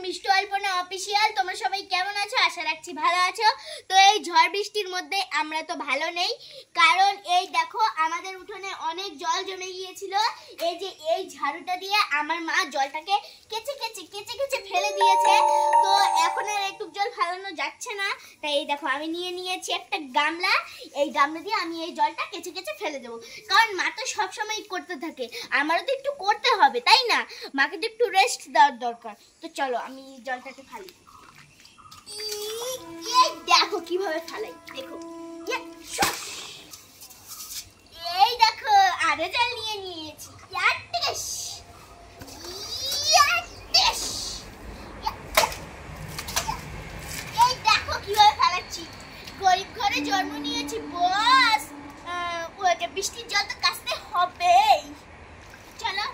মিষ্টু আলপনা official. তোমরা সবাই কেমন আছো? আশা রাখছি ভালো আছো। তো এই ঝড় বৃষ্টির মধ্যে আমরা তো ভালো নেই, কারণ এই দেখো আমাদের উঠোনে অনেক জল জমে গিয়েছিল। এই যে এই ঝাড়ুটা দিয়ে আমার মা জলটাকে কেচে কেচে কেচে কেচে ফেলে দিয়েছে। তো এখন আর একটু জল ফেলানো যাচ্ছে না, তাই এই দেখো আমি নিয়ে নিয়েছি একটা গামলা। এই গামলা দিয়ে আমি এই জলটা কেচে কেচে ফেলে দেবো, কারণ মা তো সবসময় করতে থাকে, আমারও তো একটু করতে হবে তাই না? মাকে তো একটু রেস্ট দেওয়ার দরকার। তো চলো আমি জলটাকে ফালি। দেখো কিভাবে ফালাই, দেখো। এই দেখো আরো জল নিয়ে নিয়েছি। এই দেখো কিভাবে ফালাচ্ছি। গরিব ঘরে জন্ম নিয়েছি বস, ওটা বৃষ্টির জল তো কাচতে হবেই। চলো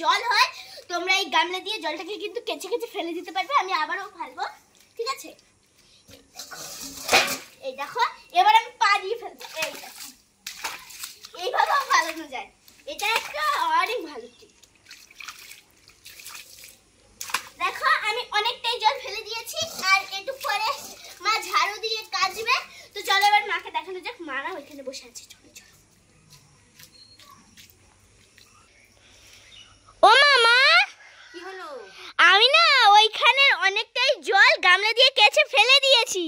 জল হয়, তোমরা এই গামলা দিয়ে জলটাকে কিন্তু কেচে কেচে ফেলে দিতে পারবে। আমি আবারও ফালবো, ঠিক আছে? এই দেখো এবার আমি পা দিয়ে ফেলবো। এই দেখো এইভাবেও ফালানো যায়, এটা একটা অনেক ভালো টিপ। দেখো আমি অনেকটাই জল ফেলে দিয়েছি, আর একটু পরে মা ঝাড়ু দিয়ে কাচবে। তো চলো এবার মাকে দেখানো যাক। মারা ওইখানে বসে আছে, চলো চলো। ও মামা, কি হলো? আমি না ওইখানের অনেকটাই জল গামলা দিয়ে কেচে ফেলে দিয়েছি।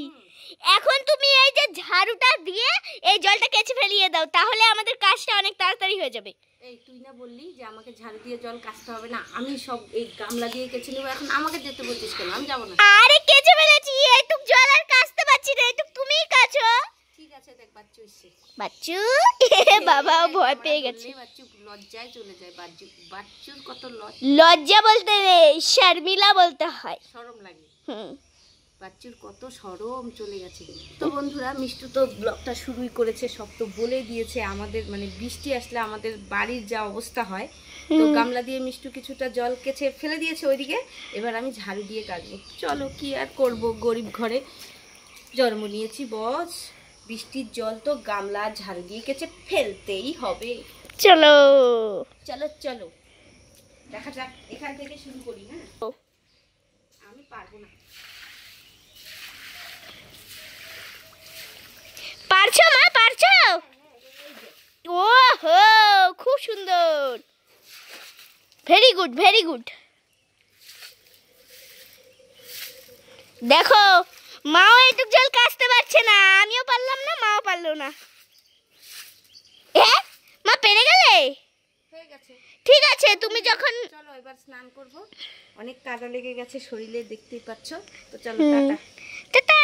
এখন তুমি এই যে ঝাড়ুটা দিয়ে এই জলটা কেচে ফেলিয়ে দাও, তাহলে আমাদের কাজটা অনেক তাড়াতাড়ি হয়ে যাবে। এই তুই না বললি যে আমাকে ঝাড়ু দিয়ে জল কাচতে হবে না? আমি সব এই গামলা দিয়ে কেচে নেবো, এখন আমাকে যেতে বলছিস কেন? আমি যাবো না। আরে কেচে ফেলেছি, একটু জল আর কাচতে পারছি না, একটু তুমিই কাচো। ঠিক আছে, দেখ বাচ্চু এসছে। বাচ্চু বাবাও ভয় পেয়ে গেছে। বাচ্চু লজ্জায় চলে যায়। বাচ্চুর কত লজ্জা বলতে নেই, শর্মিলা বলতে হয়। শরম লাগে। বাচ্চুর কত শরম চলে গেছে। তো বন্ধুরা, মিষ্টু তো ব্লগটা শুরুই করেছে, সব তো বলে দিয়েছে। আমাদের মানে বৃষ্টি আসলে আমাদের বাড়ির যা অবস্থা হয়, তো গামলা দিয়ে মিষ্টু কিছুটা জল কেচে ফেলে দিয়েছে ওইদিকে। এবার আমি ঝাড়ু দিয়ে কাটবো। চলো কি আর করব, গরিব ঘরে জন্ম নিয়েছি বস। বৃষ্টির জল তো গামলা ঝাড়ু দিয়ে কেচে ফেলতেই হবে। চলো চলো চলো, দেখা যাক, এখান থেকে শুরু করি। না আমি পারবো না। পারছো মা, পারছো? ও হো, খুব সুন্দর, ভেরি গুড ভেরি গুড। দেখো মাও একটু জল কাচতে পারছে না, আমিও পারলাম না, মাও পারলো না। হ্যাঁ মা, পেরে গেলে? হয়ে গেছে। ঠিক আছে, তুমি যখন চলো এবার স্নান করব, অনেক কাদা লেগে গেছে শরীরে, দেখতেই পাচ্ছ। তো চলো টাটা। টাটা।